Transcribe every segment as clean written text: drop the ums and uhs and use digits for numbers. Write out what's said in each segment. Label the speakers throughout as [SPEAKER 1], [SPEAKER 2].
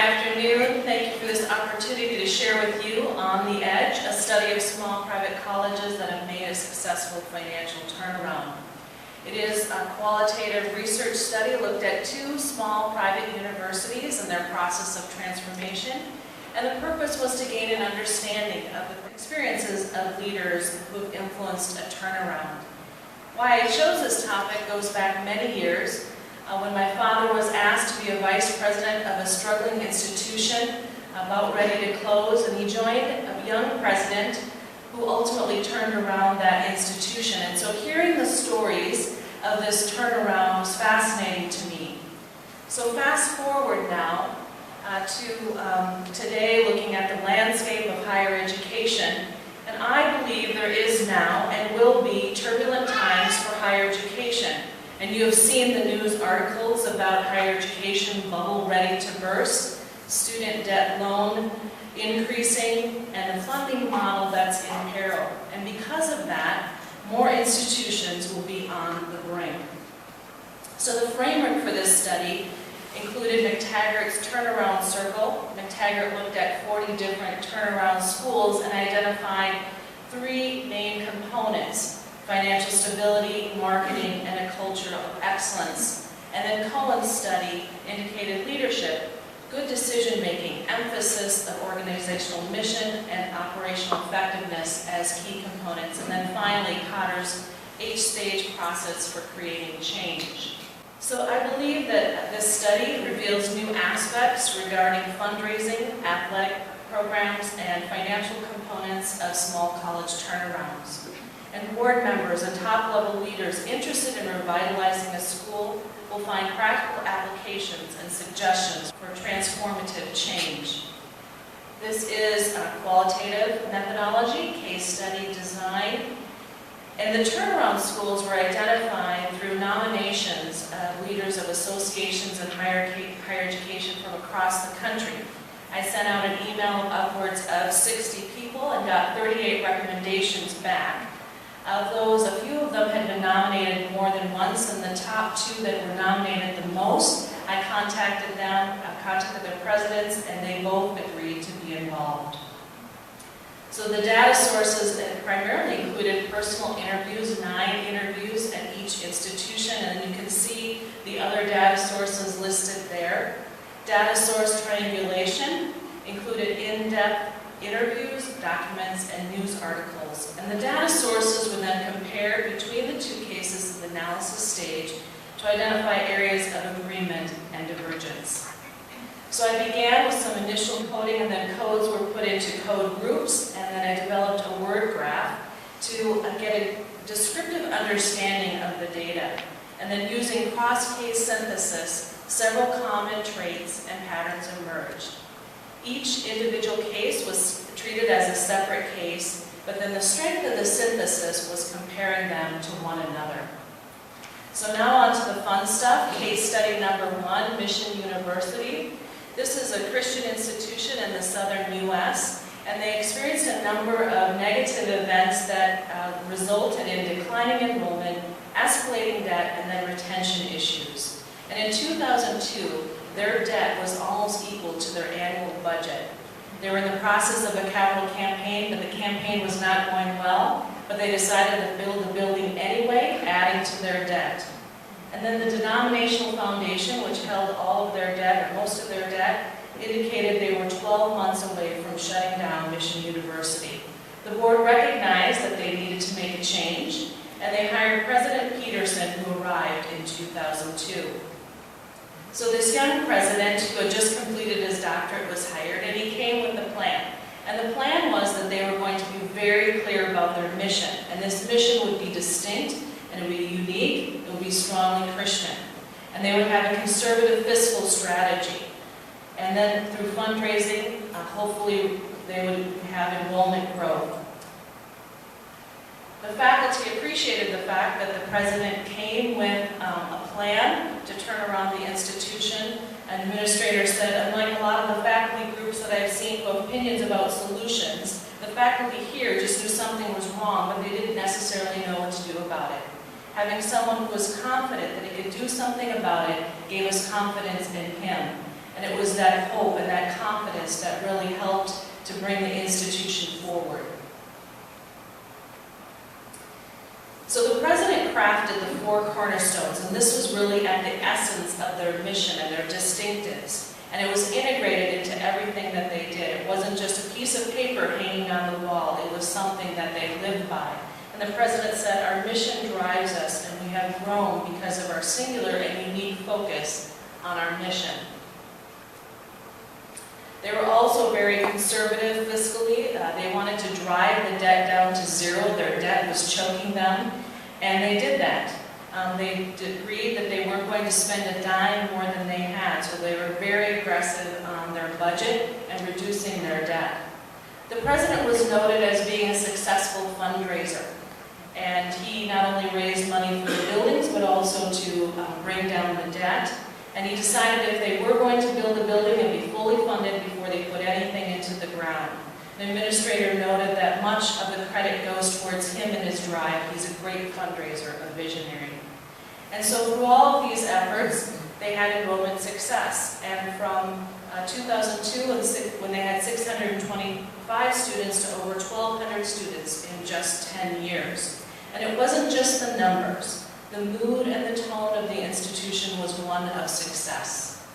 [SPEAKER 1] afternoon. Thank you for this opportunity to share with you On the Edge, a study of small private colleges that have made a successful financial turnaround. It is a qualitative research study looked at 2 small private universities and their process of transformation, and the purpose was to gain an understanding of the experiences of leaders who have influenced a turnaround. Why I chose this topic goes back many years. When my father was asked to be a vice president of a struggling institution about ready to close, and he joined a young president who ultimately turned around that institution. And so hearing the stories of this turnaround was fascinating to me. So fast forward now to today, looking at the landscape of higher education, and I believe there is now and will be turbulent times for higher education. And you have seen the news articles about higher education bubble ready to burst, student debt loan increasing, and the funding model that's in peril. And because of that, more institutions will be on the brink. So the framework for this study included MacTaggert's turnaround circle. MacTaggert looked at 40 different turnaround schools and identified 3 main components: financial stability, marketing, and a culture of excellence. And then Cowan's study indicated leadership, good decision-making, emphasis of organizational mission, and operational effectiveness as key components. And then finally, Kotter's H-stage process for creating change. So I believe that this study reveals new aspects regarding fundraising, athletic programs, and financial components of small college turnarounds. And board members and top-level leaders interested in revitalizing a school will find practical applications and suggestions for transformative change. This is a qualitative methodology, case study design, and the turnaround schools were identified through nominations of leaders of associations and higher education from across the country. I sent out an email of upwards of 60 people and got 38 recommendations back. Of those, a few of them had been nominated more than once, and the top 2 that were nominated the most, I contacted them, I contacted their presidents, and they both agreed to be involved. So the data sources primarily included personal interviews, 9 interviews at each institution, and you can see the other data sources listed there. Data source triangulation included in-depth interviews, documents, and news articles. And the data sources were then compared between the 2 cases of the analysis stage to identify areas of agreement and divergence. So I began with some initial coding, and then codes were put into code groups, and then I developed a word graph to get a descriptive understanding of the data. And then using cross-case synthesis, several common traits and patterns emerged. Each individual case was treated as a separate case, but then the strength of the synthesis was comparing them to one another. So now on to the fun stuff. Case study number 1, Mission University. This is a Christian institution in the southern U.S., and they experienced a number of negative events that resulted in declining enrollment, escalating debt, and then retention issues. And in 2002, their debt was almost equal to their annual budget. They were in the process of a capital campaign, but the campaign was not going well, but they decided to build the building anyway, adding to their debt. And then the denominational foundation, which held all of their debt, or most of their debt, indicated they were 12 months away from shutting down Mission University. The board recognized that they needed to make a change, and they hired President Peterson, who arrived in 2002. So this young president, who had just completed his doctorate, was hired, and he came with a plan. And the plan was that they were going to be very clear about their mission, and this mission would be distinct, and it would be unique, it would be strongly Christian. And they would have a conservative fiscal strategy. And then through fundraising, hopefully they would have enrollment growth. The faculty appreciated the fact that the president came with a plan to turn around the institution. An administrator said, unlike a lot of the faculty groups that I've seen who have opinions about solutions, the faculty here just knew something was wrong, but they didn't necessarily know what to do about it. Having someone who was confident that he could do something about it gave us confidence in him. And it was that hope and that confidence that really helped to bring the institution forward. So the president crafted the 4 cornerstones, and this was really at the essence of their mission and their distinctives. And it was integrated into everything that they did. It wasn't just a piece of paper hanging on the wall. It was something that they lived by. And the president said, our mission drives us, and we have grown because of our singular and unique focus on our mission. They were also very conservative fiscally. They wanted to drive the debt down to 0. Their debt was choking them, and they did that. They agreed that they weren't going to spend a dime more than they had, so they were very aggressive on their budget and reducing their debt. The president was noted as being a successful fundraiser, and he not only raised money for the buildings, but also to bring down the debt. And he decided if they were going to build a building, it would be fully funded before they put anything into the ground. The administrator noted that much of the credit goes towards him and his drive. He's a great fundraiser, a visionary. And so through all of these efforts, they had enrollment success. And from 2002, when they had 625 students, to over 1,200 students in just 10 years. And it wasn't just the numbers. The mood and the tone of the institution was one of success.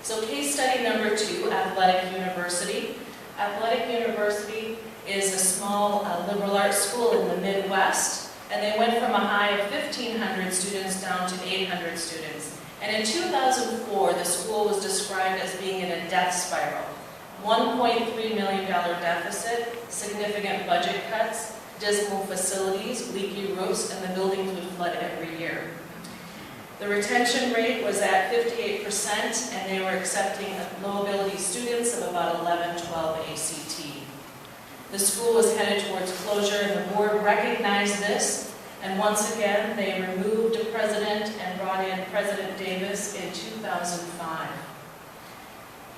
[SPEAKER 1] So case study number 2, Athletic University. Athletic University is a small liberal arts school in the Midwest, and they went from a high of 1,500 students down to 800 students. And in 2004, the school was described as being in a death spiral. $1.3 million deficit, significant budget cuts, dismal facilities, leaky roofs, and the buildings would flood every year. The retention rate was at 58%, and they were accepting low-ability students of about 11-12 ACT. The school was headed towards closure, and the board recognized this, and once again, they removed a president and brought in President Davis in 2005.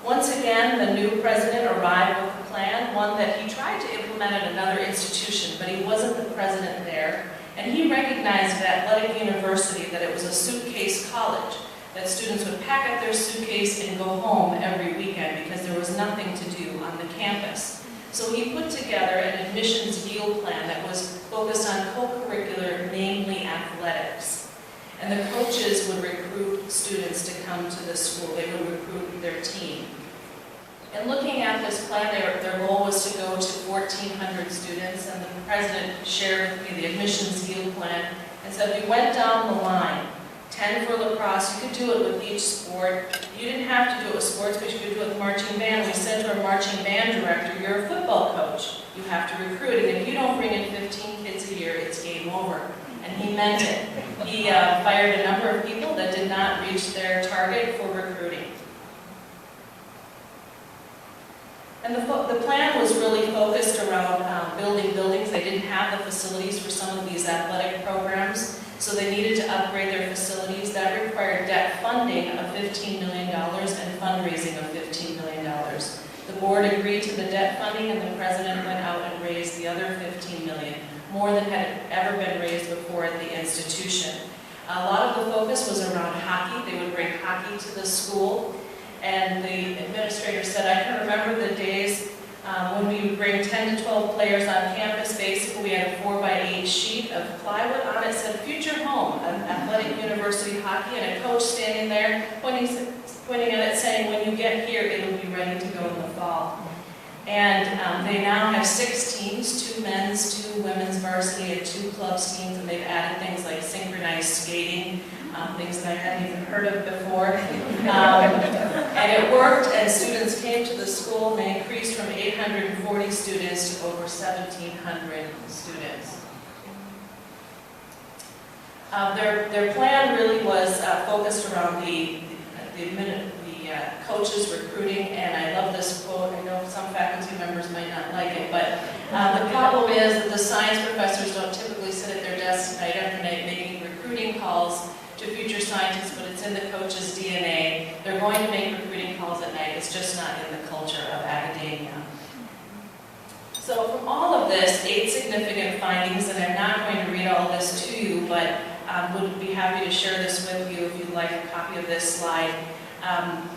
[SPEAKER 1] Once again, the new president arrived with a plan, one that he tried to implement at another institution, but he wasn't the president there. And he recognized at Athletic University that it was a suitcase college, that students would pack up their suitcase and go home every weekend because there was nothing to do on the campus. So he put together an admissions yield plan that was focused on co-curricular, namely athletics. And the coaches would recruit students to come to the school. They would recruit their team. And looking at this plan, their goal was to go to 1,400 students, and the president shared with me the admissions yield plan and said we went down the line. 10 for lacrosse, you could do it with each sport. You didn't have to do it with sports, but you could do it with marching band. We said to our marching band director, you're a football coach. You have to recruit, and if you don't bring in 15 kids a year, it's game over. And he meant it. He fired a number of people that did not reach their target for recruiting. And the plan was really focused around building buildings. They didn't have the facilities for some of these athletic programs, so they needed to upgrade their facilities. That required debt funding of $15 million and fundraising of $15 million. The board agreed to the debt funding, and the president went out and raised the other $15 million, more than had ever been raised before at the institution. A lot of the focus was around hockey. They would bring hockey to the school. And the administrator said, I can remember the days when we would bring 10 to 12 players on campus. Basically, we had a 4x8 sheet of plywood. On it said, future home, Athletic University hockey, and a coach standing there pointing at it saying, when you get here, it'll be ready to go in the fall. And they now have 6 teams, 2 men's, 2 women's varsity, and 2 clubs teams, and they've added things like synchronized skating, things that I hadn't even heard of before. And it worked, and students came to the school, and they increased from 840 students to over 1,700 students. Their plan really was focused around the coaches recruiting, and I love this quote. I know some faculty members might not like it, but the problem is that the science professors don't typically sit at their desks night after night making recruiting calls to future scientists, but it's in the coach's DNA. They're going to make recruiting calls at night. It's just not in the culture of academia. So from all of this, 8 significant findings, and I'm not going to read all this to you, but would be happy to share this with you if you'd like a copy of this slide.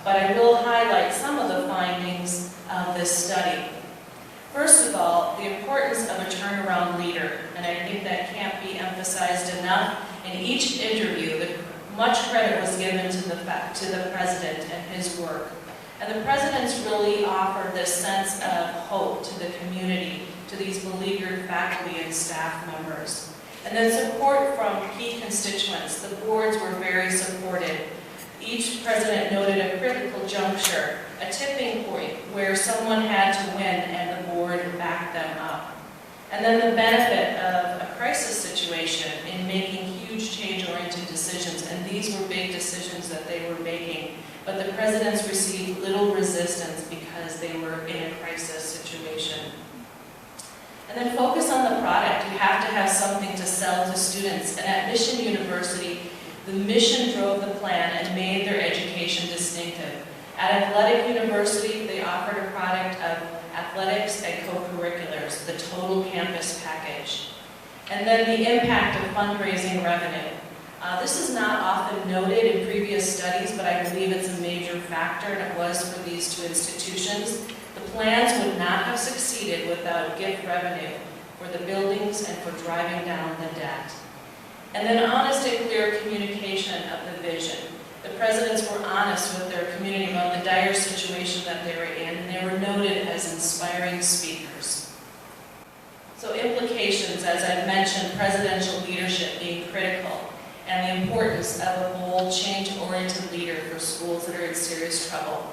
[SPEAKER 1] but I will highlight some of the findings of this study. First of all, the importance of a turnaround leader, and I think that can't be emphasized enough. In each interview, much credit was given to the president and his work. And the presidents really offered this sense of hope to the community, to these beleaguered faculty and staff members. And then support from key constituents. The boards were very supportive. Each president noted a critical juncture, a tipping point where someone had to win and the board backed them up. And then the benefit of a crisis situation in making huge change-oriented decisions, and these were big decisions that they were making, but the presidents received little resistance because they were in a crisis situation. And then focus on the product. You have to have something to sell to students. And at Mission University, the mission drove the plan and made their education distinctive. At Athletic University, they offered a product of athletics and co-curriculars, the total campus package. And then the impact of fundraising revenue. This is not often noted in previous studies, but I believe it's a major factor, and it was for these two institutions. The plans would not have succeeded without gift revenue for the buildings and for driving down the debt. And then honest and clear communication of the vision. The presidents were honest with their community about the dire situation that they were in, and they were noted as inspiring speakers. So implications, as I've mentioned, presidential leadership being critical, and the importance of a bold, change-oriented leader for schools that are in serious trouble.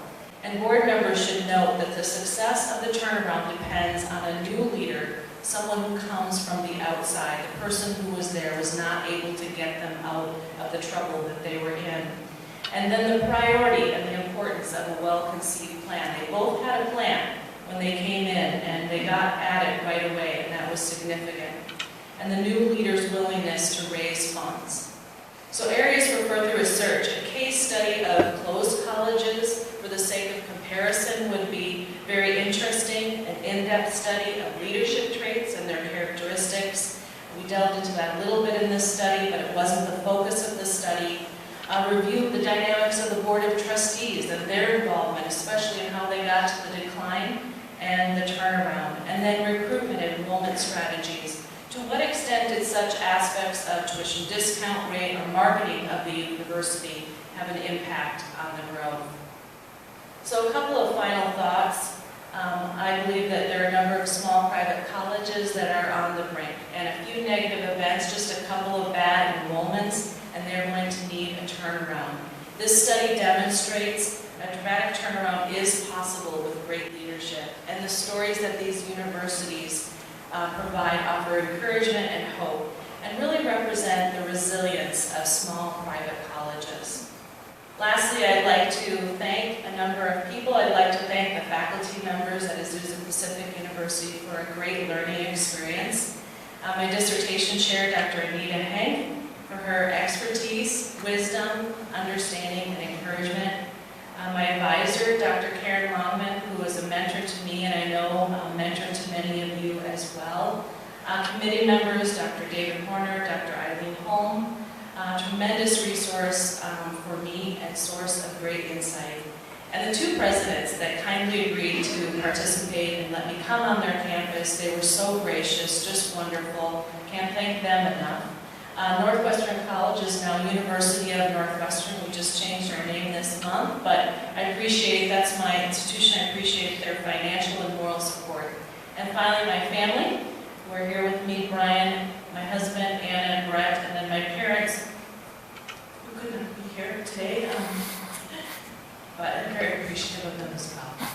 [SPEAKER 1] And board members should note that the success of the turnaround depends on a new leader, someone who comes from the outside. The person who was there was not able to get them out of the trouble that they were in. And then the priority and the importance of a well-conceived plan. They both had a plan when they came in, and they got at it right away, and that was significant. And the new leader's willingness to raise funds. So areas for further research. A case study of closed colleges for the sake of comparison would be very interesting. An in-depth study of leadership traits and their characteristics. We delved into that a little bit in this study, but it wasn't the focus of the study. Review the dynamics of the Board of Trustees and their involvement, especially in how they got to the decline and the turnaround. And then recruitment and enrollment strategies. To what extent did such aspects of tuition discount rate or marketing of the university have an impact on the growth? So a couple of final thoughts. I believe that there are a number of small private colleges that are on the brink, and a few negative events, just a couple of bad enrollments, and they're going to need a turnaround. This study demonstrates a dramatic turnaround is possible with great leadership, and the stories that these universities provide offer encouragement and hope, and really represent the resilience of small private colleges. Lastly, I'd like to thank a number of people. I'd like to thank the faculty members at Azusa Pacific University for a great learning experience. My dissertation chair, Dr. Anita Hank, for her expertise, wisdom, understanding, and encouragement. My advisor, Dr. Karen Longman, who was a mentor to me, and I know a mentor to many of you as well. Committee members, Dr. David Horner, Dr. Eileen Holm, tremendous resource for me and source of great insight. And the two presidents that kindly agreed to participate and let me come on their campus, they were so gracious, just wonderful. Can't thank them enough. Northwestern College is now University of Northwestern. We just changed our name this month, but I appreciate, that's my institution, I appreciate their financial and moral support. And finally, my family, who are here with me, Brian, my husband, Anna, and Brett, and then my parents, who could not be here today, but I'm very appreciative of them as well.